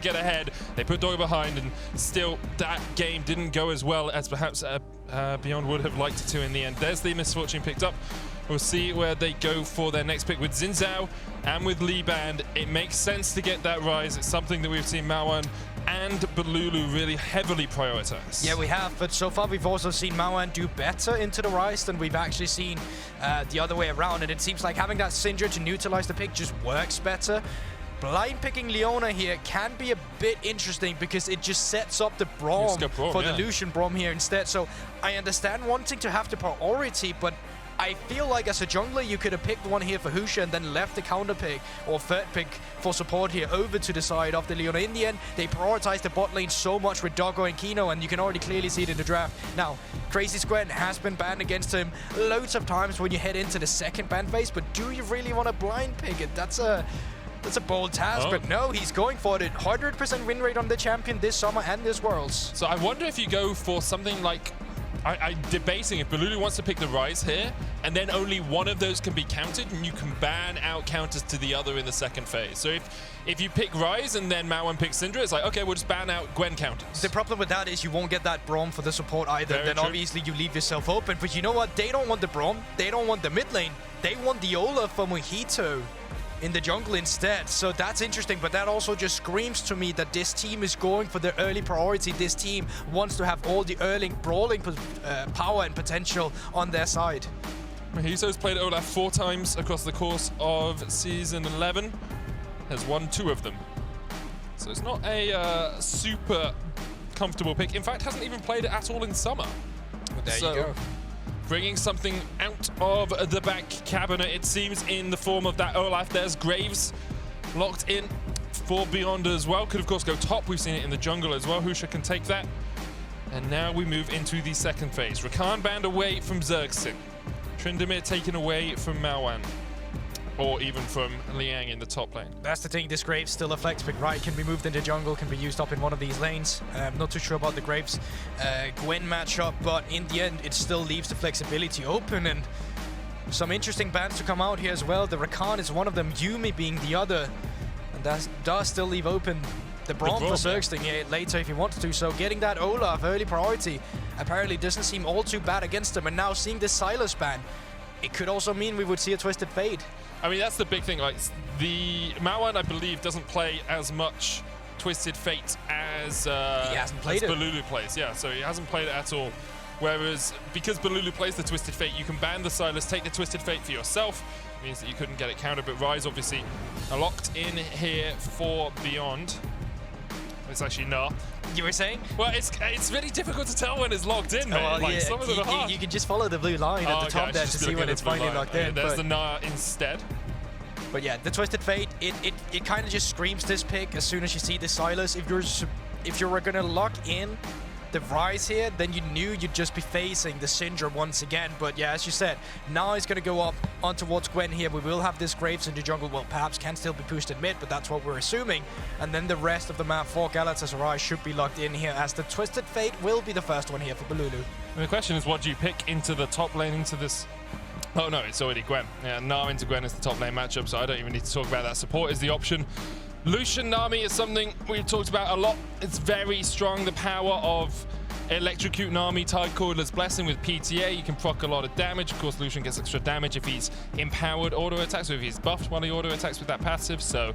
get ahead. They put Doggo behind, and still that game didn't go as well as perhaps Beyond would have liked it to in the end. There's the misfortune picked up. We'll see where they go for their next pick with Xin Zhao and with Lee Band. It makes sense to get that Ryze. It's something that we've seen Maoan and Bolulu really heavily prioritize. Yeah, we have, but so far we've also seen Maoan do better into the Ryze than we've actually seen the other way around, and it seems like having that Syndra to neutralize the pick just works better. Blind picking Leona here can be a bit interesting because it just sets up the Braum for the Lucian Braum here instead. So I understand wanting to have the priority, but I feel like as a jungler, you could have picked one here for Husha and then left the counter pick or third pick for support here over to the side of the Leona. In the end, they prioritized the bot lane so much with Doggo and Kino, and you can already clearly see it in the draft. Now, Crazy Gwen has been banned against him loads of times when you head into the second ban phase, but do you really want to blind pick it? That's a bold task, but no, he's going for it. 100% win rate on the champion this summer and this Worlds. So I wonder if you go for something like, I'm debating if Bolulu wants to pick the Ryze here, and then only one of those can be counted, and you can ban out counters to the other in the second phase. So if you pick Ryze and then Maoan picks Syndra, it's like, okay, we'll just ban out Gwen counters. The problem with that is you won't get that Braum for the support either. Then obviously you leave yourself open. But you know what? They don't want the Braum. They don't want the mid lane. They want the Olaf for Mojito in the jungle instead. So that's interesting, but that also just screams to me that this team is going for the early priority. This team wants to have all the early brawling power and potential on their side. Mojito's played Olaf 4 times across the course of Season 11, has won 2 of them. So it's not a super comfortable pick. In fact, hasn't even played it at all in summer. Well, there you go. Bringing something out of the back cabinet, it seems, in the form of that Olaf. There's Graves locked in for Beyond as well. Could, of course, go top. We've seen it in the jungle as well. Husha can take that. And now we move into the second phase. Rakan banned away from Zergsting. Trundle taken away from Maoan. Or even from Liang in the top lane. That's the thing, this Graves still a flex pick, right? Can be moved into jungle, can be used up in one of these lanes. I'm not too sure about the Graves Gwen matchup, but in the end, it still leaves the flexibility open, and some interesting bans to come out here as well. The Rakan is one of them, Yuumi being the other, and that does still leave open the Braum for Zergsting here later if he wants to. So getting that Olaf early priority apparently doesn't seem all too bad against him, and now seeing this Silas ban, it could also mean we would see a Twisted Fate. I mean, that's the big thing. Like, the Maoan, I believe, doesn't play as much Twisted Fate as Bolulu plays. Yeah, so he hasn't played it at all. Whereas, because Bolulu plays the Twisted Fate, you can ban the Silas, take the Twisted Fate for yourself. It means that you couldn't get it countered, but Ryze obviously are locked in here for Beyond. It's actually Gnar. You were saying? Well, it's really difficult to tell when it's locked in, man. Well, like, yeah, some of them are hard. You can just follow the blue line at the top there to see when it's finally locked in. There's the Gnar instead. But yeah, the Twisted Fate, it kind of just screams this pick as soon as you see the Silas. If you're gonna lock in the Ryze here, then you knew you'd just be facing the Syndra once again. But yeah, as you said, now he's gonna go up on towards Gwen here. We will have this Graves in the jungle. Well, perhaps can still be pushed in mid, but that's what we're assuming. And then the rest of the map for Galatasaray should be locked in here, as the Twisted Fate will be the first one here for Bolulu. And the question is, what do you pick into the top lane into this? Oh no, it's already Gwen. Yeah, Gnar into Gwen is the top lane matchup, so I don't even need to talk about that. Support is the option. Lucian Nami is something we've talked about a lot. It's very strong, the power of Electrocute Nami, Tide Coiler's Blessing with PTA. You can proc a lot of damage. Of course, Lucian gets extra damage if he's empowered auto attacks, so if he's buffed while he auto attacks with that passive. So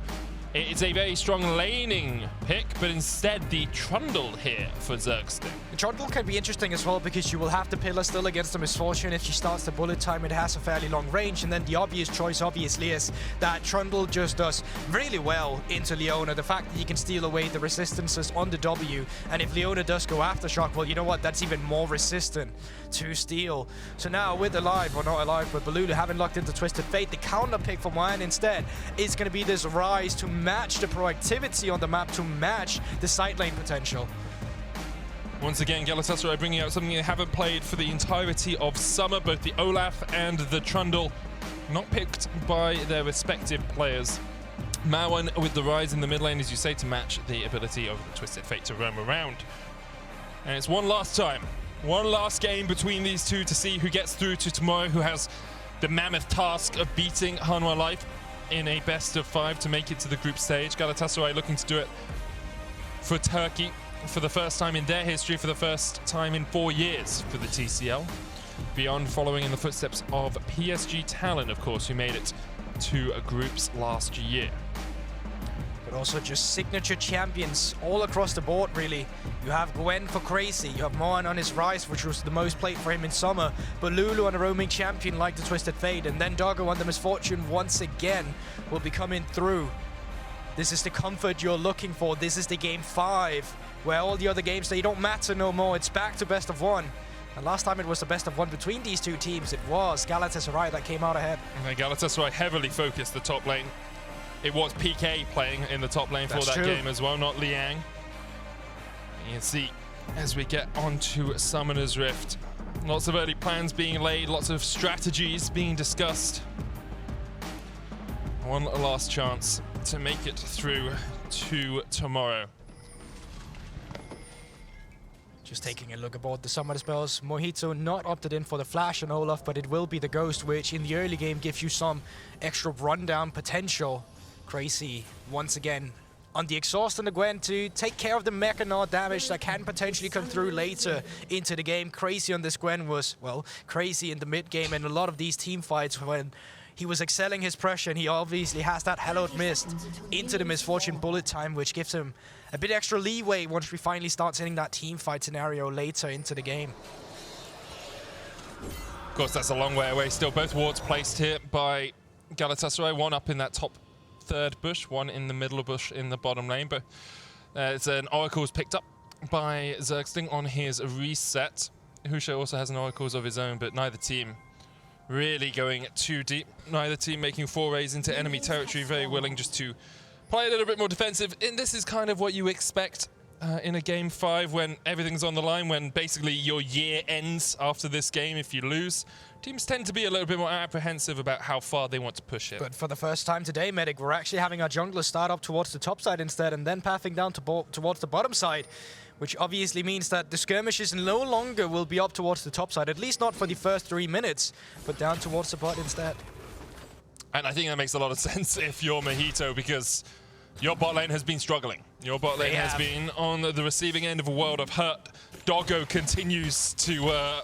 it's a very strong laning pick, but instead the Trundle here for Zergsting. The Trundle can be interesting as well because you will have the pillar still against the Misfortune. If she starts the bullet time, it has a fairly long range, and then the obvious choice obviously is that Trundle just does really well into Leona. The fact that you can steal away the resistances on the W, and if Leona does go Aftershock, well, you know what, that's even more resistant to steal. So now with Alive, or not Alive, but Bolulu having locked into Twisted Fate, the counter pick for Maoan instead is going to be this Ryze to match the proactivity on the map, to match the side lane potential. Once again, Galatasaray bringing out something they haven't played for the entirety of summer. Both the Olaf and the Trundle not picked by their respective players. Maoan with the Ryze in the mid lane, as you say, to match the ability of the Twisted Fate to roam around. And it's one last time, one last game between these two to see who gets through to tomorrow, who has the mammoth task of beating Hanwha Life in a best of 5 to make it to the group stage. Galatasaray looking to do it for Turkey for the first time in their history, for the first time in 4 years for the TCL. Beyond following in the footsteps of PSG Talon, of course, who made it to groups last year. But also just signature champions all across the board, really. You have Gwen for Crazy, you have Maoan on his Ryze, which was the most played for him in summer, Bolulu on a roaming champion like the Twisted Fate, and then Doggo on the Misfortune once again will be coming through. This is the comfort you're looking for. This is the game 5, where all the other games, they don't matter no more. It's back to best of 1. And last time it was the best of 1 between these two teams, it was Galatasaray that came out ahead. And Galatasaray heavily focused the top lane. It was PK playing in the top lane for that game as well, not Liang. You can see as we get onto Summoner's Rift, lots of early plans being laid, lots of strategies being discussed. One last chance to make it through to tomorrow. Just taking a look aboard the summoner spells. Mojito not opted in for the flash on Olaf, but it will be the ghost, which in the early game gives you some extra rundown potential. Crazy once again on the exhaust on the Gwen to take care of the Mecha Gnar damage that can potentially come through later into the game. Crazy on this Gwen was, well, crazy in the mid game, and a lot of these team fights when he was excelling his pressure, and he obviously has that hallowed mist into the Misfortune bullet time, which gives him a bit extra leeway once we finally start seeing that team fight scenario later into the game. Of course, that's a long way away still. Both wards placed here by Galatasaray, one up in that top third bush, one in the middle bush in the bottom lane, but it's an Oracle's picked up by Zergsting on his reset. Husha also has an Oracle's of his own, but neither team really going too deep. Neither team making forays into enemy territory, very willing just to play a little bit more defensive. And this is kind of what you expect in a game 5 when everything's on the line, when basically your year ends after this game if you lose. Teams tend to be a little bit more apprehensive about how far they want to push it. But for the first time today, Medic, we're actually having our jungler start up towards the top side instead and then pathing down towards the bottom side, which obviously means that the skirmishes no longer will be up towards the top side, at least not for the first 3 minutes, but down towards the bot instead. And I think that makes a lot of sense if you're Mojito, because your bot lane has been struggling. Your bot lane has been on the receiving end of a world of hurt. Doggo continues to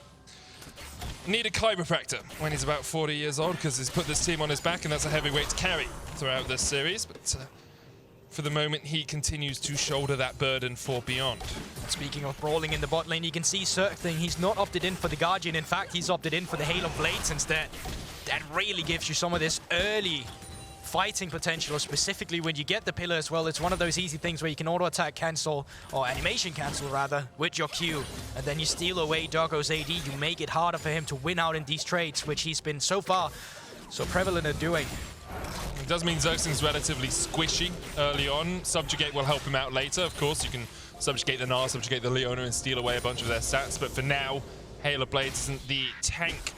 need a chiropractor when he's about 40 years old, because he's put this team on his back, and that's a heavy weight to carry throughout this series. But for the moment, he continues to shoulder that burden for Beyond. Speaking of brawling in the bot lane, you can see Zergsting, he's not opted in for the Guardian. In fact, he's opted in for the Hail of Blades instead. That really gives you some of this early fighting potential, specifically when you get the pillar as well. It's one of those easy things where you can auto-attack cancel, or animation cancel rather, with your Q, and then you steal away Doggo's AD. You make it harder for him to win out in these trades, which he's been so far so prevalent at doing. It does mean Zergsting's relatively squishy early on. Subjugate will help him out later. Of course, you can subjugate the Gnar, subjugate the Leona, and steal away a bunch of their stats, but for now, Hail of Blades isn't the tank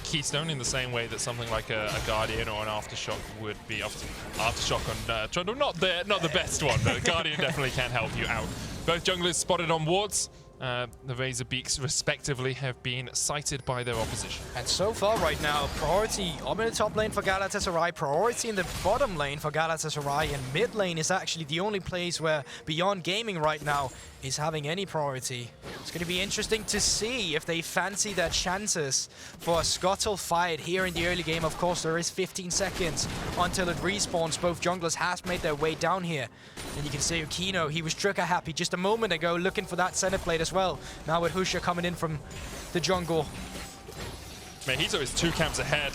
keystone in the same way that something like a Guardian or an Aftershock would be. Aftershock on Trundle, not the best one, but Guardian definitely can help you out. Both junglers spotted on wards. The Razor Beaks, respectively, have been sighted by their opposition. And so far right now, priority up in the top lane for Galatasaray, priority in the bottom lane for Galatasaray, and mid lane is actually the only place where Beyond Gaming right now is having any priority. It's going to be interesting to see if they fancy their chances for a scuttle fight here in the early game. Of course, there is 15 seconds until it respawns. Both junglers has made their way down here. And you can see Kino, he was trigger happy just a moment ago, looking for that center plate as well. Now with Husha coming in from the jungle. Mojito is 2 camps ahead.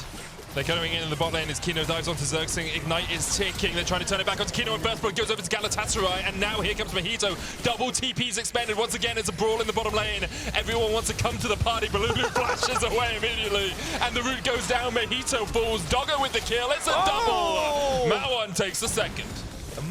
They're going in the bot lane as Kino dives onto Zergsting. Ignite is ticking. They're trying to turn it back onto Kino, and Burstblood goes over to Galatasaray, and now here comes Mojito. Double TP's expended. Once again, it's a brawl in the bottom lane. Everyone wants to come to the party. Bolulu flashes away immediately, and the root goes down. Mojito falls. Doggo with the kill. It's a double. Maoan takes the second.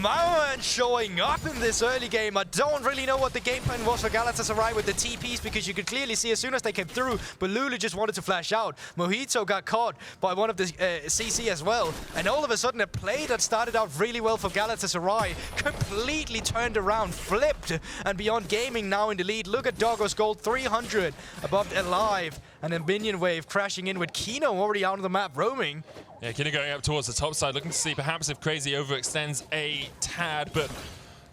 Maoan showing up in this early game. I don't really know what the game plan was for Galatasaray with the TPs, because you could clearly see as soon as they came through, Bolulu just wanted to flash out. Mojito got caught by one of the CC as well. And all of a sudden, a play that started out really well for Galatasaray completely turned around, flipped, and Beyond Gaming now in the lead. Look at Doggo's gold, 300 above alive. And a minion wave crashing in with Kino already out on the map roaming. Yeah, Kino going up towards the top side, looking to see perhaps if Crazy overextends a tad, but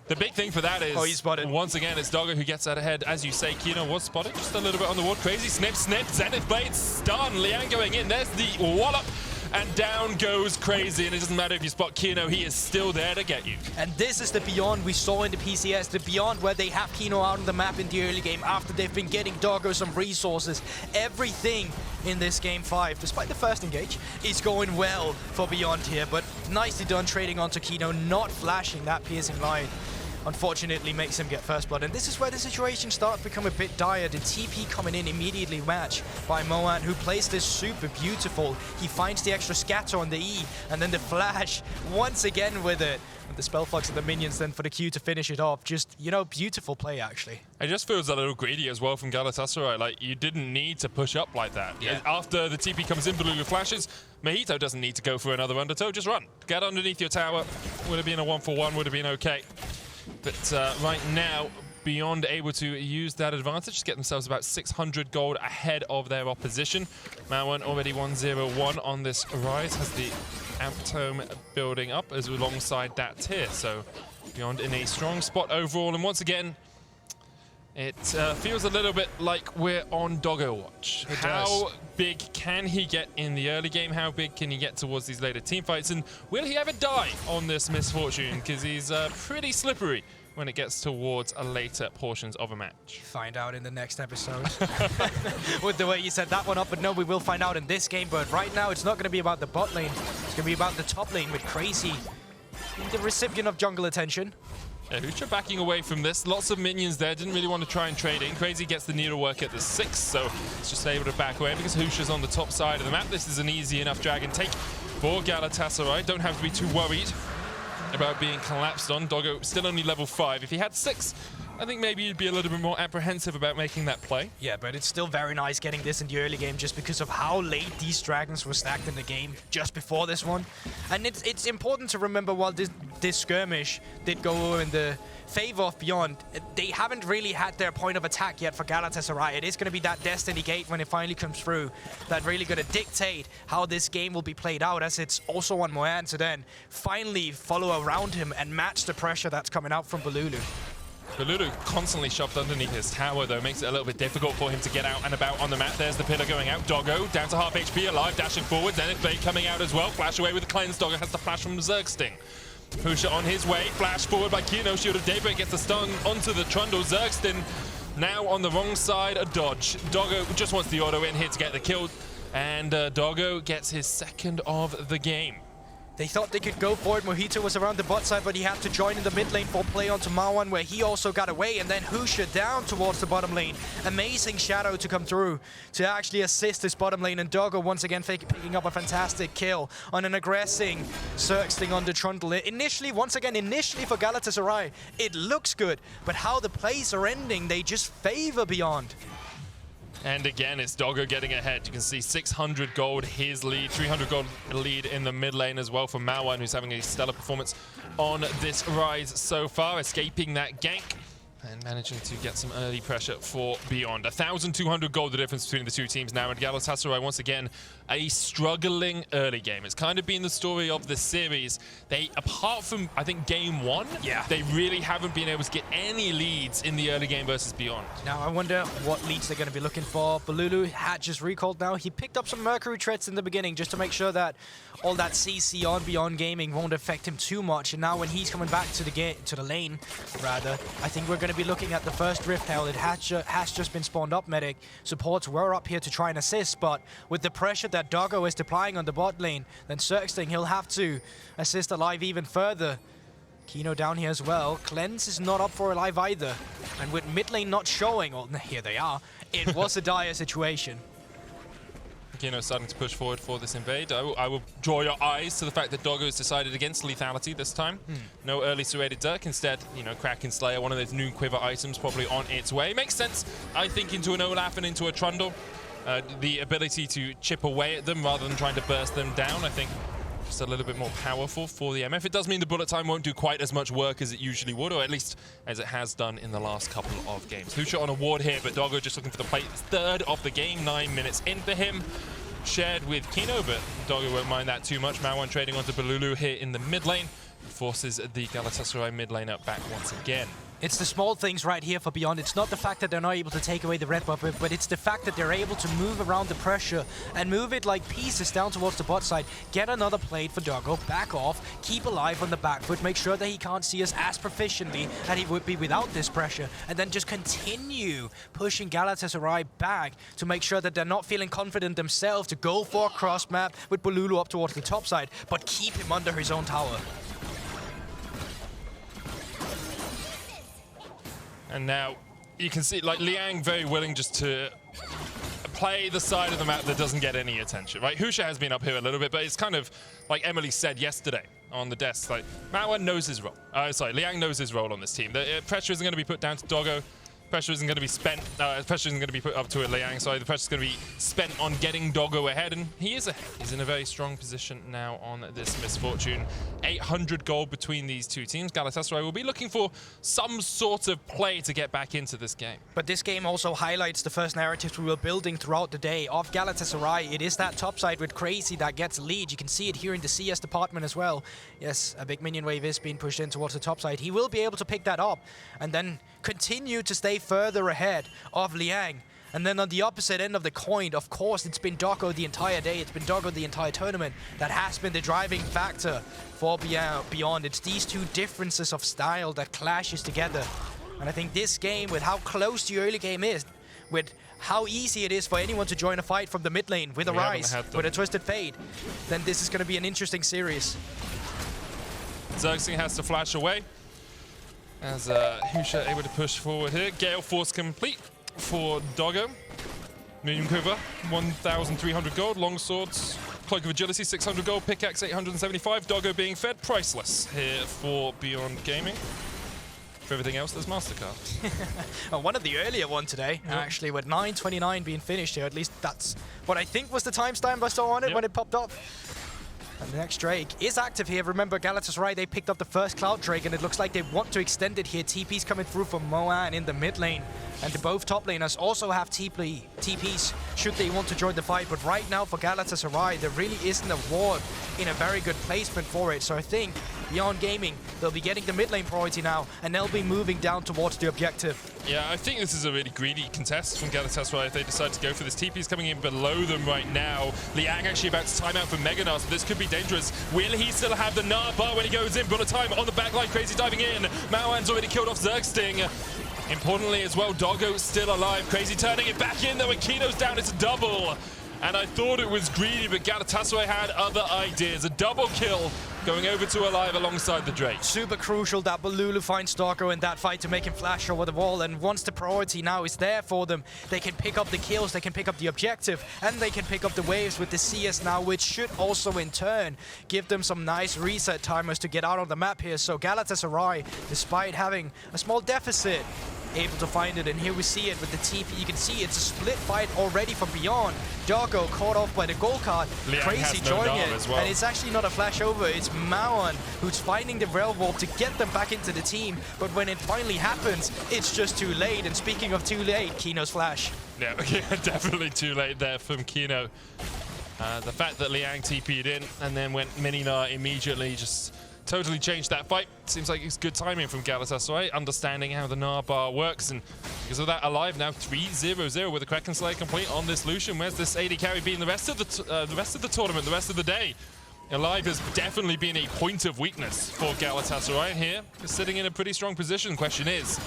The big thing for that is, he's spotted. Once again, it's Doggo who gets out ahead. As you say, Kino was spotted just a little bit on the ward. Crazy snip, Zenith Blade stun. Liang going in. There's the wallop. And down goes Crazy, and it doesn't matter if you spot Kino, he is still there to get you. And this is the Beyond we saw in the PCS, the Beyond where they have Kino out on the map in the early game after they've been getting Doggo some resources. Everything in this Game 5, despite the first engage, is going well for Beyond here, but nicely done trading onto Kino, not flashing that piercing line. Unfortunately makes him get first blood, and this is where the situation starts to become a bit dire. The TP coming in immediately matched by Maoan, who plays this super beautiful. He finds the extra scatter on the E, and then the flash once again with it. And the spell flux of the minions then for the Q to finish it off. Just, you know, beautiful play actually. It just feels a little greedy as well from Galatasaray. Like, you didn't need to push up like that. Yeah. After the TP comes in, Bolulu flashes, Mojito doesn't need to go for another undertow, just run. Get underneath your tower. Would have been a 1-for-1, would have been okay. But right now, Beyond able to use that advantage, get themselves about 600 gold ahead of their opposition. Maoan already 1-0-1 on this Ryze, has the Amptome building up as alongside that tier. So Beyond in a strong spot overall, and once again, it feels a little bit like we're on Doggo watch. How big can he get in the early game? How big can he get towards these later team fights? And will he ever die on this misfortune? Because he's pretty slippery when it gets towards later portions of a match. Find out in the next episode. With the way you set that one up, but no, we will find out in this game. But right now, it's not going to be about the bot lane. It's going to be about the top lane with Crazy, the recipient of jungle attention. Yeah, Husha backing away from this. Lots of minions there. Didn't really want to try and trade in. Crazy gets the needlework at the 6, so it's just able to back away because Husha's on the top side of the map. This is an easy enough dragon take for Galatasaray. Don't have to be too worried about being collapsed on. Doggo still only level 5. If he had 6, I think maybe you'd be a little bit more apprehensive about making that play. Yeah, but it's still very nice getting this in the early game just because of how late these dragons were stacked in the game just before this one. And it's important to remember while this skirmish did go in the favor of Beyond, they haven't really had their point of attack yet for Galatasaray. It is going to be that Destiny Gate when it finally comes through that really going to dictate how this game will be played out, as it's also on Maoan to then finally follow around him and match the pressure that's coming out from Bolulu. Bolulu constantly shoved underneath his tower, though, makes it a little bit difficult for him to get out and about on the map. There's the pillar going out. Doggo down to half HP, alive, dashing forward. Zenith Blade coming out as well. Flash away with the cleanse. Doggo has the flash from Zergsting. Husha on his way. Flash forward by Kino. Shield of Daybreak gets the stun onto the Trundle. Zergsting now on the wrong side. A dodge. Doggo just wants the auto in here to get the kill. And Doggo gets his second of the game. They thought they could go for it. Mojito was around the bot side, but he had to join in the mid lane for play onto Maoan, where he also got away. And then Husha down towards the bottom lane. Amazing shadow to come through to actually assist this bottom lane. And Doggo once again picking up a fantastic kill on an aggressing Zergsting on the Trundle. Initially for Galatasaray, it looks good. But how the plays are ending, they just favor Beyond. And again, it's Doggo getting ahead. You can see 600 gold, his lead, 300 gold lead in the mid lane as well for Maoan, who's having a stellar performance on this Ryze so far, escaping that gank and managing to get some early pressure for Beyond. 1,200 gold, the difference between the two teams now, and Galatasaray, once again, a struggling early game. It's kind of been the story of the series. They, apart from, I think, game 1, they really haven't been able to get any leads in the early game versus Beyond. Now, I wonder what leads they're going to be looking for. Bolulu had just recalled now. He picked up some Mercury Treads in the beginning just to make sure that all that CC on Beyond Gaming won't affect him too much. And now when he's coming back to the lane, rather, I think we're going to be looking at the first Rift Hail. It has just been spawned up, Medic. Supports were up here to try and assist, but with the pressure that Doggo is deploying on the bot lane, then Zergsting, he'll have to assist Alive even further. Kino down here as well. Cleanse is not up for Alive either. And with mid lane not showing, well, here they are, it was a dire situation. Kino starting to push forward for this invade. I will draw your eyes to the fact that Doggo has decided against lethality this time. No early serrated Dirk, instead, you know, Kraken Slayer, one of those new quiver items probably on its way. Makes sense, I think, into an Olaf and into a Trundle. The ability to chip away at them rather than trying to burst them down, I think, just a little bit more powerful for the MF. It does mean the bullet time won't do quite as much work as it usually would, or at least as it has done in the last couple of games. Husha on a ward here, but Doggo just looking for the play. Third of the game, 9 minutes in for him. Shared with Kino, but Doggo won't mind that too much. Maoan trading onto Bolulu here in the mid lane. forces the Galatasaray mid laner back once again. It's the small things right here for Beyond. It's not the fact that they're not able to take away the red buff, but it's the fact that they're able to move around the pressure and move it like pieces down towards the bot side. Get another plate for Doggo, back off, keep alive on the back foot, make sure that he can't see us as proficiently as he would be without this pressure, and then just continue pushing Galatasaray back to make sure that they're not feeling confident themselves to go for a cross map with Bolulu up towards the top side, but keep him under his own tower. And now you can see, like, Liang very willing just to play the side of the map that doesn't get any attention, right? Husha has been up here a little bit, but it's kind of like Emily said yesterday on the desk. Like, Maoan knows his role. Liang knows his role on this team. The pressure isn't going to be put down to Doggo. Pressure isn't going to be spent. Pressure isn't going to be put up to Liang. Sorry, the pressure is going to be spent on getting Doggo ahead, and he is ahead. He's in a very strong position now on this Misfortune. 800 gold between these two teams. Galatasaray will be looking for some sort of play to get back into this game. But this game also highlights the first narratives we were building throughout the day of Galatasaray. It is that top side with Crazy that gets lead. You can see it here in the CS department as well. Yes, a big minion wave is being pushed in towards the top side. He will be able to pick that up and then continue to stay further ahead of Liang. And then on the opposite end of the coin, of course, it's been Doggo the entire day. It's been Doggo the entire tournament. That has been the driving factor for Beyond. It's these two differences of style that clashes together. And I think this game, with how close the early game is, with how easy it is for anyone to join a fight from the mid lane with a Ryze, with a Twisted Fate, then this is going to be an interesting series. Zergsting has to flash away as Husha able to push forward here. Gale Force complete for Doggo. Medium cover, 1,300 gold. Long swords, Cloak of Agility, 600 gold. Pickaxe, 875. Doggo being fed. Priceless here for Beyond Gaming. For everything else, there's MasterCard. One of the earlier one today, actually, with 9:29 being finished here. At least that's what I think was the timestamp I saw on it when it popped up. And the next Drake is active here. Remember, Galatasaray, they picked up the first Cloud Drake, and it looks like they want to extend it here. TP's coming through from Maoan in the mid lane. And both top laners also have TPs should they want to join the fight. But right now for Galatasaray, there really isn't a ward in a very good placement for it. So I think Beyond Gaming, they'll be getting the mid lane priority now, and they'll be moving down towards the objective. Yeah, I think this is a really greedy contest from Galatasaray if they decide to go for this. TP's coming in below them right now. Liang actually about to time out for Gnar, so this could be dangerous. Will he still have the Gnar bar when he goes in? Bullet time on the backline, Crazy diving in. Maoan's already killed off Zergsting. Importantly as well, Doggo's still alive. Crazy turning it back in though, and Kino's down. It's a double. And I thought it was greedy, but Galatasaray had other ideas. A double kill going over to Alive alongside the Drake. Super crucial that Bolulu finds Doggo in that fight to make him flash over the wall. And once the priority now is there for them, they can pick up the kills, they can pick up the objective, and they can pick up the waves with the CS now, which should also in turn give them some nice reset timers to get out on the map here. So Galatasaray, despite having a small deficit, able to find it, and here we see it with the TP. You can see it's a split fight already from Beyond. Doggo caught off by the gold card. Liang Crazy joining it, and it's actually not a flash over. It's Maoan who's finding the Rail Warp to get them back into the team, but when it finally happens, it's just too late. And speaking of too late, Kino's flash. Yeah, definitely too late there from Kino. The fact that Liang TP'd in and then went Gnar immediately just totally changed that fight. Seems like it's good timing from Galatasaray, understanding how the Gnar bar works, and because of that, Alive now 3-0-0 with the Kraken Slayer complete on this Lucian. Where's this AD carry been the rest of the tournament, the rest of the day? Alive has definitely been a point of weakness for Galatasaray here. He's sitting in a pretty strong position. Question is,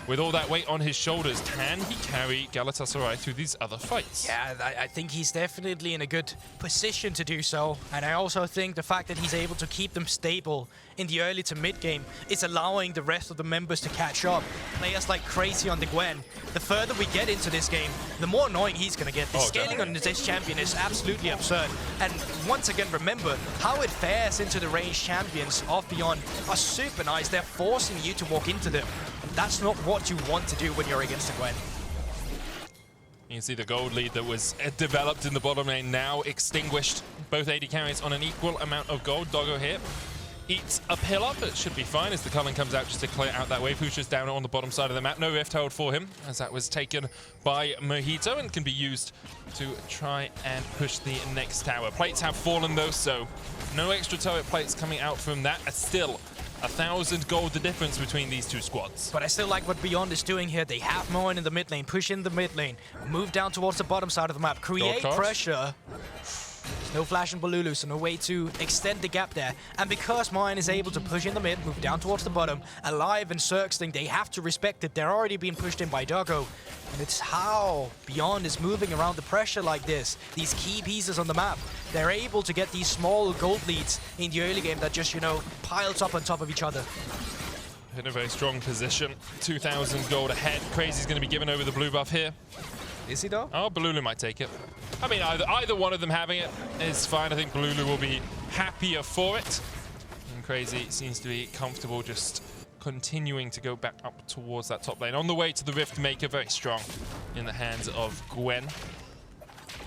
with all that weight on his shoulders, can he carry Galatasaray through these other fights? Yeah, I think he's definitely in a good position to do so. And I also think the fact that he's able to keep them stable in the early to mid game is allowing the rest of the members to catch up. Players like Crazy on the Gwen, the further we get into this game, the more annoying he's going to get. The scaling on this champion is absolutely absurd. And once again, remember how it fares into the ranged champions of Beyond are super nice. They're forcing you to walk into them. That's not what you want to do when you're against a Gwen. You can see the gold lead that was developed in the bottom lane now extinguished. Both AD carries on an equal amount of gold. Doggo here eats a pillar, but it should be fine as the culling comes out just to clear out that wave. Husha's down on the bottom side of the map. No rift hold for him, as that was taken by Mojito and can be used to try and push the next tower. Plates have fallen though, so no extra turret plates coming out from that. Still 1,000 gold the difference between these two squads. But I still like what Beyond is doing here. They have Maoan in the mid lane, push in the mid lane, move down towards the bottom side of the map, create pressure. There's no flash in Bolulu, so no way to extend the gap there. And because Maoan is able to push in the mid, move down towards the bottom, Alive and Zergsting, they have to respect it. They're already being pushed in by Doggo. And it's how Beyond is moving around the pressure like this. These key pieces on the map, they're able to get these small gold leads in the early game that just, you know, piles up on top of each other. In a very strong position. 2,000 gold ahead. Crazy's going to be given over the blue buff here. Is he though? Oh, Bolulu might take it. I mean, either one of them having it is fine. I think Bolulu will be happier for it. And Crazy seems to be comfortable just continuing to go back up towards that top lane. On the way to the Rift Maker, very strong in the hands of Gwen.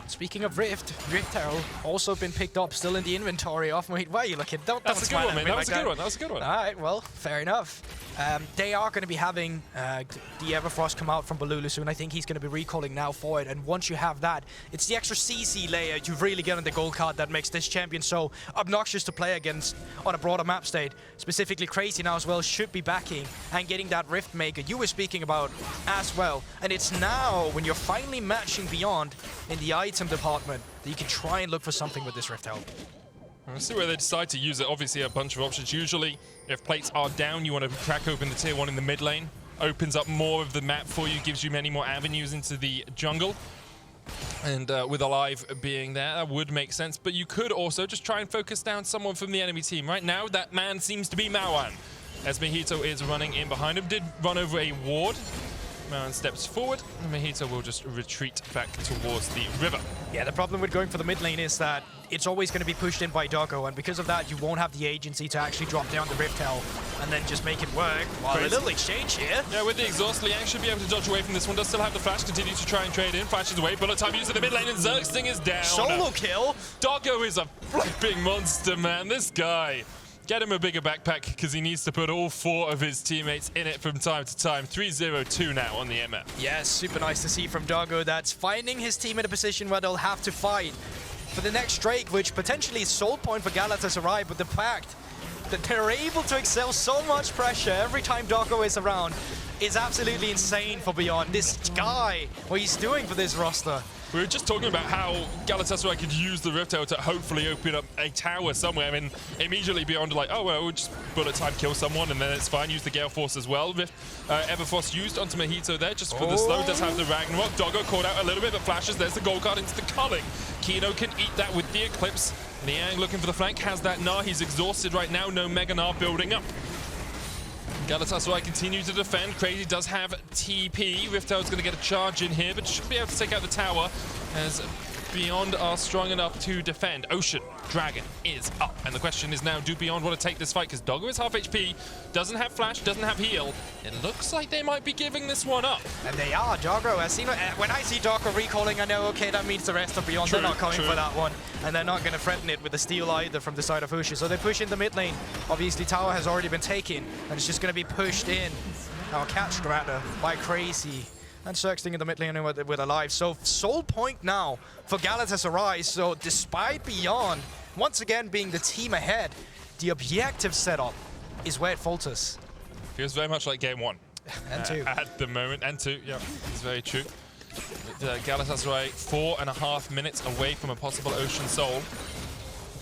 Speaking of Rift Herald also been picked up, still in the inventory off. Why are you looking? Don't That's a good one, man. That was a good one. That was a good one. All right, well, fair enough. They are going to be having the Everfrost come out from Bolulu soon. I think he's going to be recalling now for it. And once you have that, it's the extra CC layer you really get on the gold card that makes this champion so obnoxious to play against on a broader map state. Specifically, Crazy now as well should be backing and getting that Rift Maker you were speaking about as well. And it's now when you're finally matching Beyond in the item department that you can try and look for something with this Rift Helm. We'll see where they decide to use it. Obviously, a bunch of options. Usually, if plates are down, you want to crack open the tier 1 in the mid lane. Opens up more of the map for you, gives you many more avenues into the jungle. And with Alive being there, that would make sense. But you could also just try and focus down someone from the enemy team. Right now, that man seems to be Maoan, as Mojito is running in behind him. Did run over a ward. Maoan steps forward, and Mojito will just retreat back towards the river. Yeah, the problem with going for the mid lane is that it's always going to be pushed in by Doggo, and because of that, you won't have the agency to actually drop down the Rift Hell and then just make it work. Well, a little exchange here. Yeah, with the exhaust, Liang should be able to dodge away from this one. Does still have the flash, continues to try and trade in. Flashes away, bullet time used in the mid lane, and Zergsting is down. Solo kill. Doggo is a flipping monster, man. This guy. Get him a bigger backpack, because he needs to put all 4 of his teammates in it from time to time. 3-0-2 now on the MF. Yes, super nice to see from Doggo. That's finding his team in a position where they'll have to fight for the next Drake, which potentially is soul point for Galatasaray, but the fact that they're able to excel so much pressure every time Doggo is around is absolutely insane for Beyond. This guy, what he's doing for this roster. We were just talking about how Galatasaray could use the Rift Tower to hopefully open up a tower somewhere. I mean, immediately Beyond like, oh, well, we'll just bullet time kill someone and then it's fine. Use the Gale Force as well. Everfrost used onto Mojito there just for the slow. Does have the Ragnarok. Doggo caught out a little bit, but flashes. There's the gold card into the culling. Kino can eat that with the Eclipse. Liang looking for the flank. Has that Gnar. He's exhausted right now. No Mega Gnar building up. Galatasaray continue to defend. Crazy does have TP. Riftel's going to get a charge in here, but should be able to take out the tower as Beyond are strong enough to defend. Ocean Dragon is up. And the question is now, do Beyond want to take this fight? Because Doggo is half HP, doesn't have flash, doesn't have heal. It looks like they might be giving this one up. And they are. Doggo, when I see Doggo recalling, I know, okay, that means the rest of Beyond, they're not coming for that one. And they're not going to threaten it with the steal either from the side of Husha. So they push in the mid lane. Obviously, tower has already been taken, and it's just going to be pushed in. Now, catch rather by Crazy. And Zergsting in the mid lane with Alive. So soul point now for Galatasaray. So despite Beyond once again being the team ahead, the objective setup is where it falters. Feels very much like game 1. And 2. At the moment. And 2, yeah, it's very true. Galatasaray 4.5 minutes away from a possible Ocean Soul.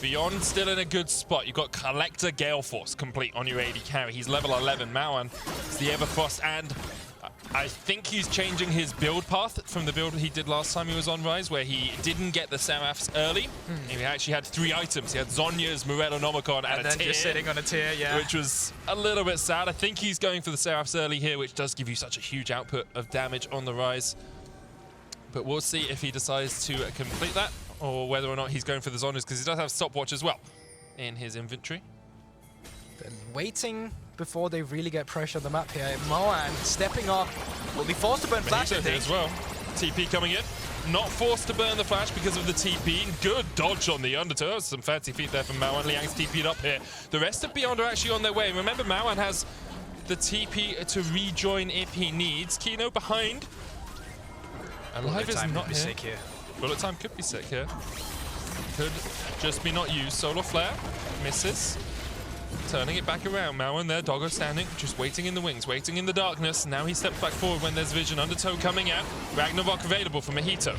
Beyond still in a good spot. You've got Collector Gale Force complete on your AD carry. He's level 11. Maoan is the Everfrost, and I think he's changing his build path from the build he did last time he was on Ryze, where he didn't get the Seraphs early. He actually had 3 items. He had Zhonya's, Morellonomicon, and a then tier. Just sitting on a tier, yeah. Which was a little bit sad. I think he's going for the Seraphs early here, which does give you such a huge output of damage on the Ryze. But we'll see if he decides to complete that, or whether or not he's going for the Zhonya's, because he does have Stopwatch as well in his inventory. Then waiting before they really get pressure on the map here. Maoan stepping up, will be forced to burn flash, I think. As well. TP coming in. Not forced to burn the flash because of the TP. Good dodge on the undertow. Some fancy feet there from Maoan. Liang's TP'd up here. The rest of Beyond are actually on their way. Remember, Maoan has the TP to rejoin if he needs. Kino behind. Alive is not here. Sick here. Bullet time could be sick here. Could just be not used. Solar Flare misses. Turning it back around. Maoan there. Doggo standing, just waiting in the wings, waiting in the darkness. Now he steps back forward when there's vision. Undertow coming out. Ragnarok available for Mojito.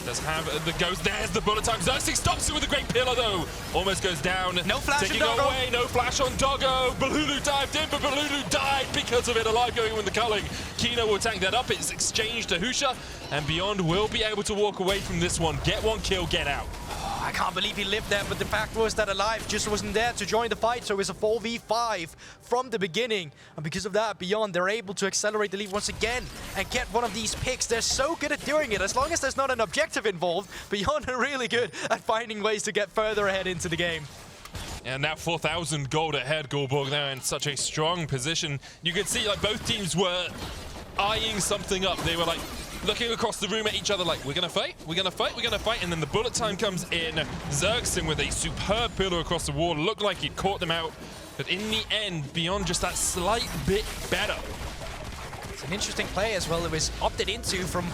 Does have the ghost. There's the bullet time. Zergsting stops it with a great pillar though. Almost goes down. No flash Taking on Doggo. away. No flash on Doggo. Bolulu dived in, but Bolulu died because of it. Alive going in with the culling. Kino will tank that up. It's exchanged to Husha. And Beyond will be able to walk away from this one. Get one kill, get out. I can't believe he lived there, but the fact was that Alive just wasn't there to join the fight, so it's a 4v5 from the beginning. And because of that, Beyond, they're able to accelerate the lead once again and get one of these picks. They're so good at doing it. As long as there's not an objective involved, Beyond are really good at finding ways to get further ahead into the game. And now 4,000 gold ahead, Guldborg there in such a strong position. You could see like both teams were eyeing something up. They were like looking across the room at each other like, we're gonna fight, we're gonna fight, we're gonna fight. And then the bullet time comes in. Zergsting with a superb pillar across the wall. Looked like he'd caught them out. But in the end, Beyond just that slight bit better. It's an interesting play as well. It was opted into from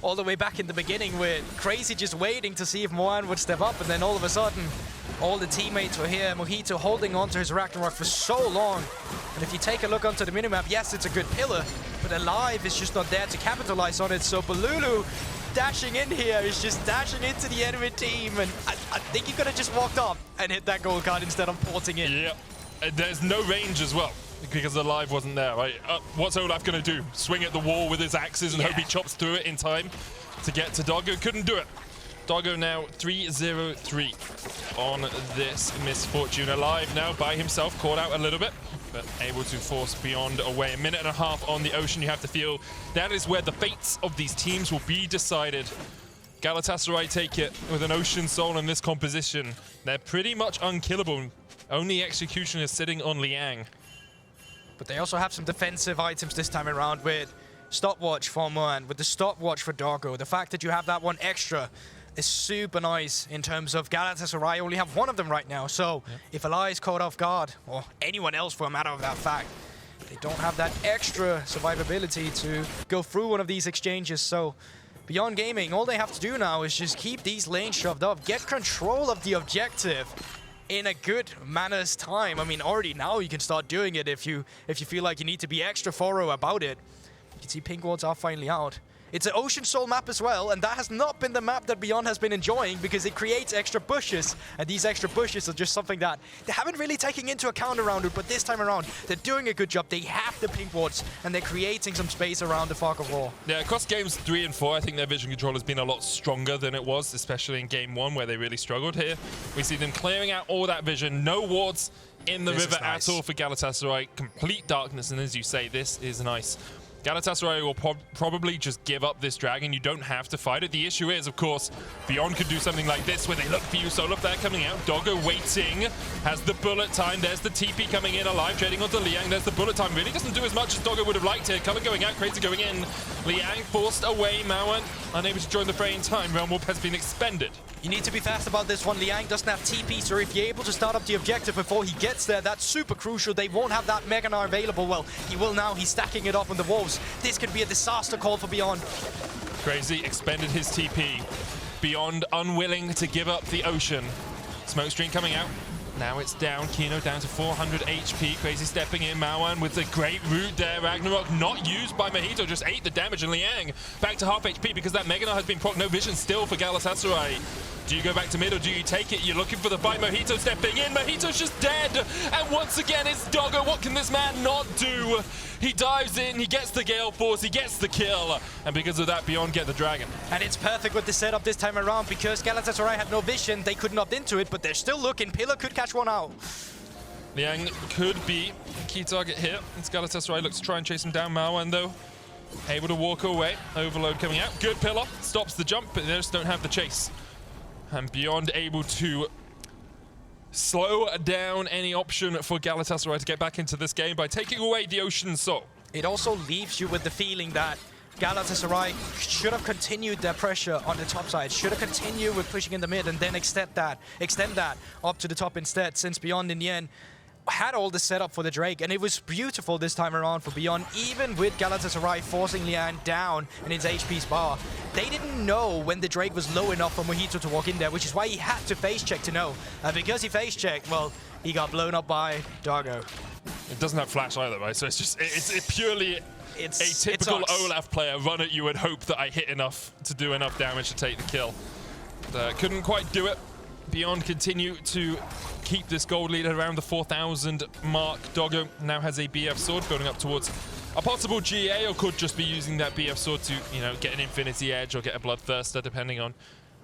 all the way back in the beginning with Crazy just waiting to see if Maoan would step up. And then all of a sudden, all the teammates were here. Mojito holding on to his Ragnarok for so long. And if you take a look onto the minimap, yes, it's a good pillar, but Alive is just not there to capitalize on it. So Bolulu dashing in here is just dashing into the enemy team. And I think he could have just walked up and hit that gold card instead of porting it. Yeah, there's no range as well because Alive wasn't there, right? What's Olaf gonna do? Swing at the wall with his axes and hope he chops through it in time to get to Doggo? Couldn't do it. Doggo now 3-0-3 on this misfortune. Alive now by himself, caught out a little bit, but able to force Beyond away. A minute and a half on the ocean. You have to feel that is where the fates of these teams will be decided. Galatasaray take it with an Ocean Soul in this composition. They're pretty much unkillable. Only execution is sitting on Liang. But they also have some defensive items this time around with stopwatch for Maoan, with the stopwatch for Doggo. The fact that you have that one extra is super nice in terms of Galatasaray only have one of them right now. So if Alive is caught off guard, or anyone else for a matter of that fact, they don't have that extra survivability to go through one of these exchanges. So Beyond Gaming, all they have to do now is just keep these lanes shoved up, get control of the objective in a good manner's time. I mean, already now you can start doing it if you feel like you need to be extra thorough about it. You can see pink wards are finally out. It's an Ocean Soul map as well, and that has not been the map that Beyond has been enjoying because it creates extra bushes, and these extra bushes are just something that they haven't really taken into account around it, but this time around, they're doing a good job. They have the pink wards, and they're creating some space around the Fog of War. Yeah, across games 3 and 4, I think their vision control has been a lot stronger than it was, especially in game 1 where they really struggled here. We see them clearing out all that vision, no wards in the river at all for Galatasaray, complete darkness, and as you say, this is nice. Galatasaray will probably just give up this dragon. You don't have to fight it. The issue is, of course, Beyond could do something like this where they look for you. Olaf there coming out. Doggo waiting. Has the bullet time. There's the TP coming in. Alive trading onto Liang. There's the bullet time. Really doesn't do as much as Doggo would have liked here. Color going out. Crazy going in. Liang forced away. Maoan unable to join the fray in time. Realm Warp has been expended. You need to be fast about this one. Liang doesn't have TP, so if you're able to start up the objective before he gets there, that's super crucial. They won't have that Mega Gnar available. Well, he will now. He's stacking it up on the walls. This could be a disaster call for Beyond. Crazy expended his TP. Beyond unwilling to give up the ocean. Smoke screen coming out. Now it's down. Kino down to 400 HP. Crazy stepping in. Maoan with the great root there. Ragnarok not used by Mojito. Just ate the damage. And Liang back to half HP because that Mega Gnar has been proc. No vision still for Galatasaray. Do you go back to mid or do you take it? You're looking for the fight. Mojito stepping in. Mojito's just dead. And once again, it's Doggo. What can this man not do? He dives in. He gets the Gale Force. He gets the kill. And because of that, Beyond get the dragon. And it's perfect with the setup this time around because Galatasaray had no vision. They couldn't opt into it, but they're still looking. Pillar could catch one out. Liang could be a key target here. It's Galatasaray looks to try and chase him down. Maoan, though, able to walk away. Overload coming out. Good pillar. Stops the jump, but they just don't have the chase. And Beyond able to slow down any option for Galatasaray to get back into this game by taking away the Ocean Soul. It also leaves you with the feeling that Galatasaray should have continued their pressure on the top side, should have continued with pushing in the mid and then extend that up to the top instead, since Beyond in the end had all the setup for the Drake, and it was beautiful this time around for Beyond, even with Galatasaray forcing Liang down in his HP's bar. They didn't know when the Drake was low enough for Mojito to walk in there, which is why he had to face check to know. And because he face checked, well, he got blown up by Doggo. It doesn't have flash either, right? So it's just, it's purely a typical Olaf player, run at you and hope that I hit enough to do enough damage to take the kill. Couldn't quite do it. Beyond continue to keep this gold lead at around the 4,000 mark. Doggo now has a BF sword building up towards a possible GA, or could just be using that BF sword to, you know, get an Infinity Edge or get a Bloodthirster, depending on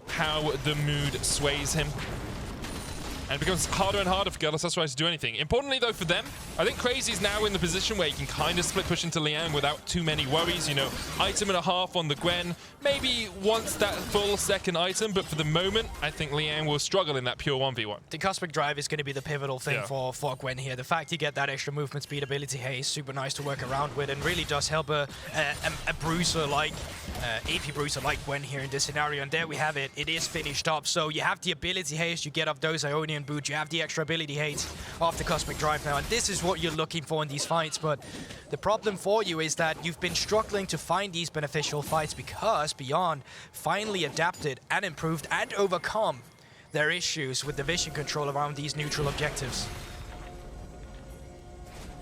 how the mood sways him. And it becomes harder and harder for Galatasaray to do anything. Importantly, though, for them, I think Crazy's now in the position where he can kind of split push into Liang without too many worries. You know, item and a half on the Gwen. Maybe wants that full second item, but for the moment, I think Liang will struggle in that pure 1v1. The Cosmic Drive is going to be the pivotal thing for Gwen here. The fact you get that extra movement speed ability here is super nice to work around with, and really does help a bruiser like, AP bruiser like Gwen here in this scenario. And there we have it. It is finished up. So you have the ability haste, you get up those Ionian boot, you have the extra ability haste off the Cosmic Drive now, and this is what you're looking for in these fights. But the problem for you is that you've been struggling to find these beneficial fights because Beyond finally adapted and improved and overcome their issues with the vision control around these neutral objectives.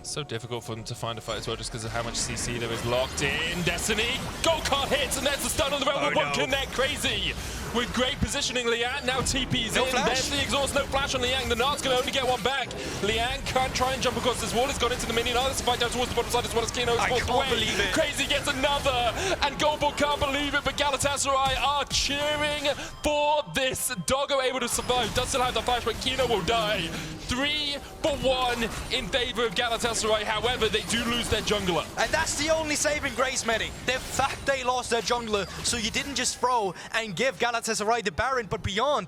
So difficult for them to find a fight as well, just because of how much CC there is locked in. Destiny, gold card hits, and there's the stun on the realm. One connect, Crazy with great positioning. Liang now TP's in. Flash. There's the exhaust, no flash on Liang. The Gnar's going to only get one back. Liang can't try and jump across this wall. He's got into the minion. There's a fight down towards the bottom side as well as Kino. I can't believe it. Crazy gets another, and Guldborg can't believe it, but Galatasaray are cheering for this. Doggo able to survive, does still have the flash, but Kino will die. 3 for 1 in favor of Galatasaray. However, they do lose their jungler. And that's the only saving grace, Medic. The fact they lost their jungler, so you didn't just throw and give Galatasaray the Baron, but Beyond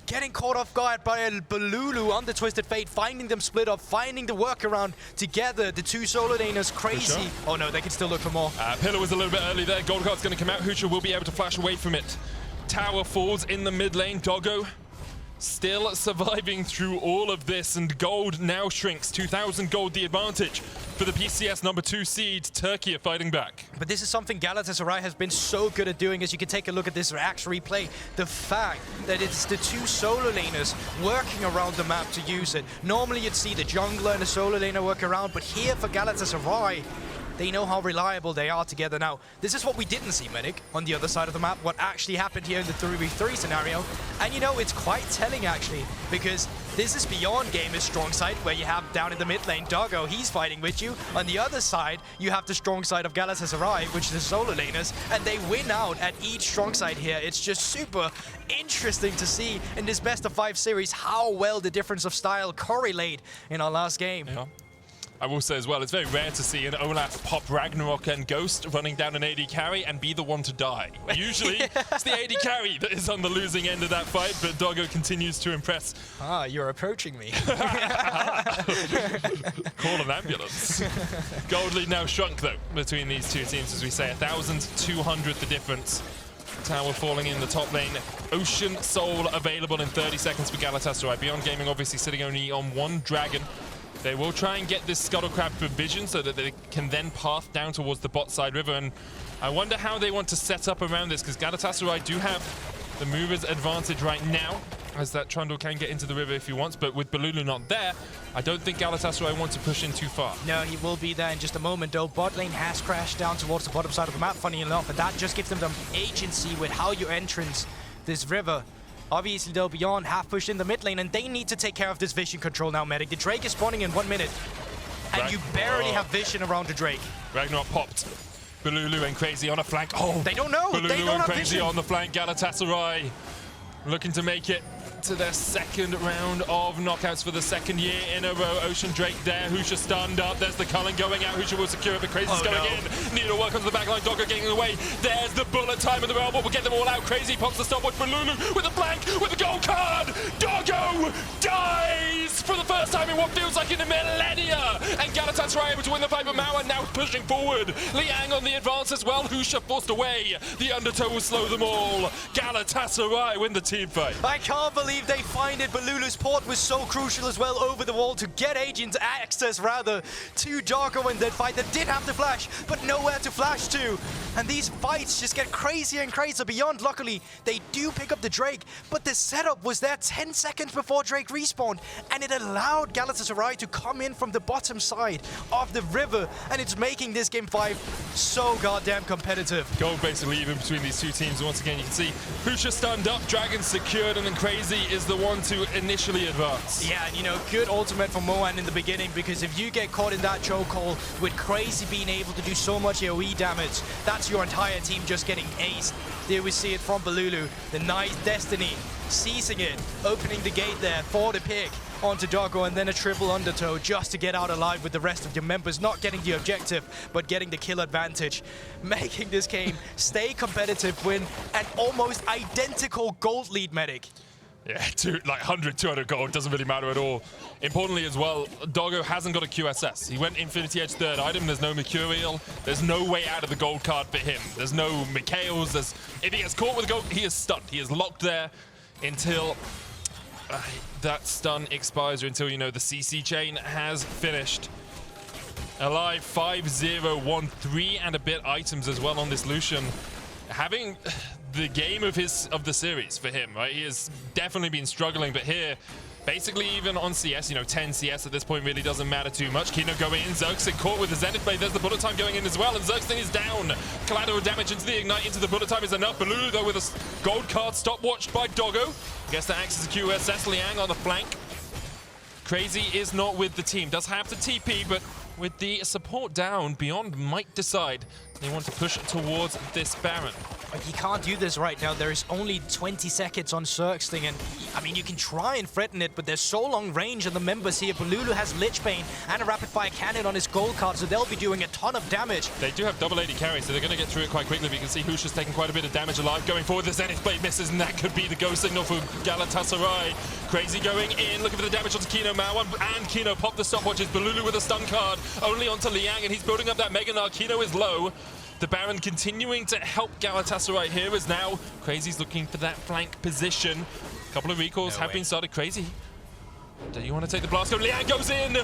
getting caught off guard by a Bolulu on the Twisted Fate, finding them split up, finding the workaround together. The two solo laners, Crazy. Husha. Oh no, they can still look for more. Pillar was a little bit early there. Gold card's going to come out. Husha will be able to flash away from it. Tower falls in the mid lane. Doggo still surviving through all of this, and gold now shrinks. 2,000 gold the advantage for the PCS number 2 seed. Turkey are fighting back. But this is something Galatasaray has been so good at doing, as you can take a look at this React replay. The fact that it's the two solo laners working around the map to use it. Normally you'd see the jungler and the solo laner work around, but here for Galatasaray, they know how reliable they are together. Now, this is what we didn't see, Medic, on the other side of the map, what actually happened here in the 3v3 scenario. And you know, it's quite telling actually, because this is Beyond Gamer's strong side, where you have down in the mid lane Doggo, he's fighting with you. On the other side, you have the strong side of Galatasaray, which is the solo laners, and they win out at each strong side here. It's just super interesting to see in this best of 5 series how well the difference of style correlate in our last game. Yeah. I will say as well, it's very rare to see an Olaf pop Ragnarok and Ghost running down an AD carry and be the one to die. Usually, it's the AD carry that is on the losing end of that fight, but Doggo continues to impress. Ah, you're approaching me. Call an ambulance. Gold lead now shrunk, though, between these two teams, as we say. 1,200 the difference. Tower falling in the top lane. Ocean Soul available in 30 seconds for Galatasaray. Beyond Gaming obviously sitting only on 1 dragon. They will try and get this Scuttle Crab for vision so that they can then path down towards the bot side river. And I wonder how they want to set up around this, because Galatasaray do have the mover's advantage right now, as that Trundle can get into the river if he wants. But with Bolulu not there, I don't think Galatasaray want to push in too far. No, he will be there in just a moment, though. Bot lane has crashed down towards the bottom side of the map, funny enough, and that just gives them agency with how you entrance this river. Obviously, though, Beyond have pushed in the mid lane, and they need to take care of this vision control now, Medic. The Drake is spawning in 1 minute, and you barely have vision around the Drake. Ragnarok popped. Bolulu and Crazy on a flank. Oh, they don't know. Bolulu They don't and have Crazy vision on the flank. Galatasaray looking to make it into their second round of knockouts for the second year in a row. Ocean Drake there, Husha stunned up. There's the Culling going out. Husha will secure it, but Crazy's going in. Needlework onto the back line. Doggo getting away. There's the bullet time of the elbow. We'll get them all out. Crazy pops the stopwatch for Bolulu with a blank, with a gold card. Doggo dies for the first time in what feels like in a millennia. And Galatasaray able to win the fight, but Maoan now pushing forward. Liang on the advance as well. Husha forced away. The undertow will slow them all. Galatasaray win the team fight. I can't believe they find it. Bolulu's port was so crucial as well over the wall to get agent access rather to Doggo in that fight that did have the flash, but nowhere to flash to. And these fights just get crazier and crazier beyond. Luckily, they do pick up the Drake, but the setup was there 10 seconds before Drake respawned, and it allowed Galatasaray to come in from the bottom side of the river, and it's making this game 5 so goddamn competitive. Gold basically even between these two teams. Once again, you can see Husha stunned up, Dragon secured, and then Crazy is the one to initially advance. Yeah, and you know, good ultimate for Maoan in the beginning, because if you get caught in that chokehold with Crazy being able to do so much AoE damage, that's your entire team just getting aced. There we see it from Bolulu, the nice Destiny, seizing it, opening the gate there for the pick onto Doggo, and then a triple undertow just to get out alive with the rest of your members, not getting the objective, but getting the kill advantage, making this game stay competitive, win an almost identical gold lead medic. Yeah, like 100, 200 gold, doesn't really matter at all. Importantly as well, Doggo hasn't got a QSS. He went Infinity Edge third item, there's no Mercurial, there's no way out of the gold card for him. There's no Mikhails, if he gets caught with a gold, he is stunned. He is locked there until that stun expires, or until, you know, the CC chain has finished. Alive, 5-0, 3 and a bit items as well on this Lucian. Having the game of the series for him, right? He has definitely been struggling, but here, basically even on CS, you know, 10 CS at this point really doesn't matter too much. Kino going in, Zergsting caught with the Zenith Blade. There's the bullet time going in as well, and Zergsting is down. Collateral damage into the Ignite, into the bullet time is enough. Bolulu though with a gold card stopwatched by Doggo. Gets to access the QSS, Liang on the flank. Crazy is not with the team, does have to TP, but with the support down, Beyond might decide they want to push towards this Baron. But you can't do this right now. There's only 20 seconds on Zergsting, and I mean, you can try and threaten it, but there's so long range on the members here. Bolulu has Lich Bane and a rapid fire cannon on his gold card, so they'll be doing a ton of damage. They do have double AD carry, so they're going to get through it quite quickly. But you can see Husha's taking quite a bit of damage alive. Going forward, the Zenith Blade misses, and that could be the go signal for Galatasaray. Crazy going in, looking for the damage onto Kino. Maoan and Kino pop the stopwatches. Bolulu with a stun card, only onto Liang, and he's building up that Mega Gnar. Kino is low. The Baron continuing to help Galatasaray here, as now Crazy's looking for that flank position. A couple of recalls have been started. Crazy, do you want to take the blast? Liang goes in.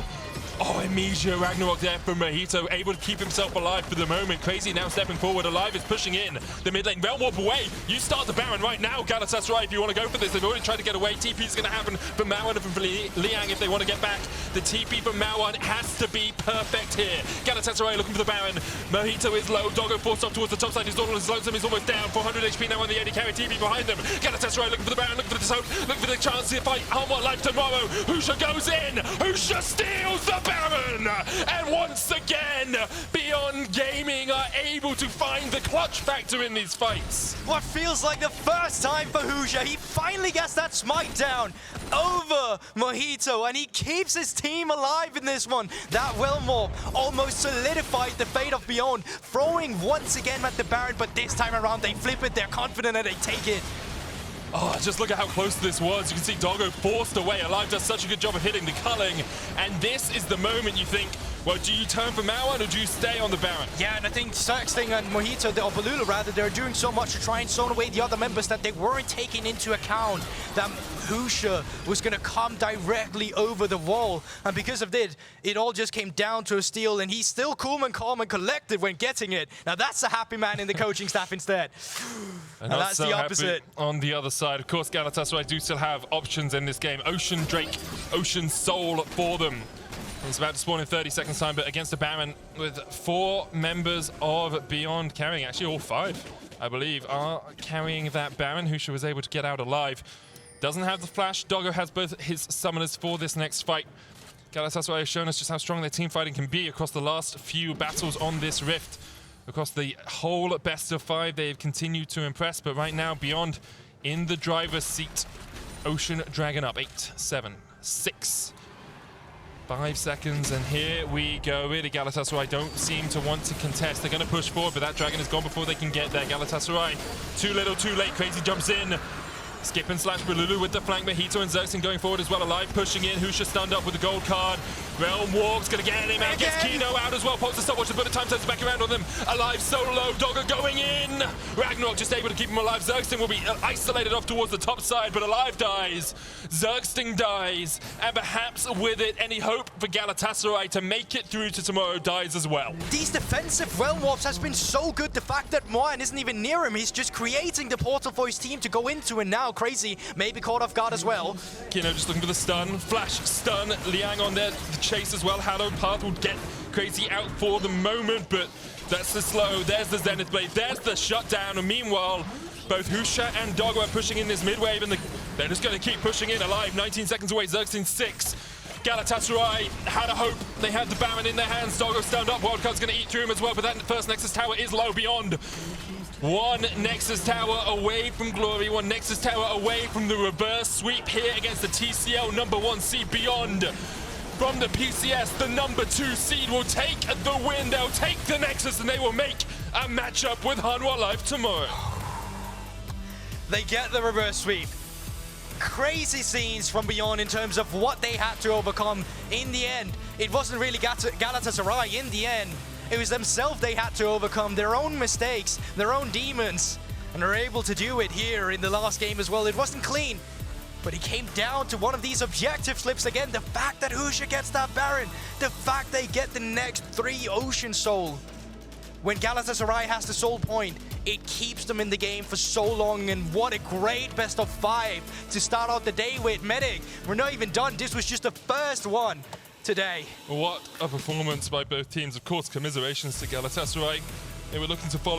Oh, Amnesia Ragnarok there from Mojito, able to keep himself alive for the moment. Crazy now stepping forward. Alive is pushing in the mid lane. Realm Warp away. You start the Baron right now, Galatasaray, if you want to go for this. They've already tried to get away. TP is going to happen for Maoan and for Liang if they want to get back. The TP from Maoan has to be perfect here. Galatasaray looking for the Baron. Mojito is low. Doggo forced off towards the top side. His lonesome is almost down. 400 HP now on the AD carry. TP behind them. Galatasaray looking for the Baron, looking for the soak, looking for the chance to fight What Life tomorrow. Husha goes in. Husha steals the Baron. And once again, Beyond Gaming are able to find the clutch factor in these fights. What feels like the first time for Husha. He finally gets that smite down over Mojito, and he keeps his team alive in this one. That Wilmore almost solidified the fate of Beyond, throwing once again at the Baron, but this time around they flip it, they're confident, and they take it. Oh, just look at how close this was. You can see Doggo forced away. Alive does such a good job of hitting the culling. And this is the moment you think, well, do you turn for Maoan or do you stay on the Baron? Yeah, and I think Zergsting and Mojito, or Bolulu rather, they're doing so much to try and zone away the other members that they weren't taking into account that Husha was going to come directly over the wall. And because of this, it all just came down to a steal, and he's still cool and calm and collected when getting it. Now that's a happy man in the coaching staff instead. And that's so the opposite. On the other side, of course, Galatasaray do still have options in this game. Ocean Drake, Ocean Soul for them. It's about to spawn in 30 seconds time, but against a Baron with 4 members of Beyond carrying, actually all 5, I believe, are carrying that Baron. Husha was able to get out alive. Doesn't have the flash. Doggo has both his summoners for this next fight. Galatasaray has shown us just how strong their team fighting can be across the last few battles on this Rift. Across the whole best of 5, they've continued to impress, but right now, Beyond in the driver's seat. Ocean Dragon up. 8, 7, 6. 5 seconds, and here we go. Really, Galatasaray don't seem to want to contest. They're going to push forward, but that dragon is gone before they can get there. Galatasaray, too little, too late. Crazy jumps in. Skip and slash Bolulu with the flank. Mojito and Zergsting going forward as well. Alive pushing in. Husha stunned up with the gold card. Realm walks, gonna get him out. Gets Kino out as well. Pops the stopwatch, but the time turns back around on them. Alive solo. Doggo going in. Ragnarok just able to keep him alive. Zergsting will be isolated off towards the top side, but Alive dies. Zergsting dies. And perhaps with it, any hope for Galatasaray to make it through to tomorrow dies as well. These defensive realm warps has been so good. The fact that Maoan isn't even near him, he's just creating the portal for his team to go into, and now Crazy maybe caught off guard as well. Kino just looking for the stun. Flash, stun. Liang on there. The chase as well. Hallowed Path will get Crazy out for the moment, but that's the slow. There's the Zenith Blade. There's the shutdown. And meanwhile, both Husha and Doggo are pushing in this mid-wave, and they're just going to keep pushing in. Alive, 19 seconds away. Zergsting 6. Galatasaray had a hope. They had the Baron in their hands. Doggo stunned up. Wildcard's going to eat through him as well, but that first Nexus Tower is low beyond. One Nexus Tower away from glory, one Nexus Tower away from the reverse sweep here against the TCL #1 seed Beyond. From the PCS, the #2 seed will take the win. They'll take the Nexus and they will make a matchup with Hanwha Live tomorrow. They get the reverse sweep. Crazy scenes from Beyond in terms of what they had to overcome in the end. It wasn't really Galatasaray in the end. It was themselves they had to overcome, their own mistakes, their own demons. And they're able to do it here in the last game as well. It wasn't clean, but it came down to one of these objective slips again. The fact that Husha gets that Baron, the fact they get the next 3 Ocean Soul. When Galatasaray has the soul point, it keeps them in the game for so long, and what a great best of 5 to start out the day with. Medic, we're not even done. This was just the first one today. What a performance by both teams. Of course, commiserations to Galatasaray. They were looking to follow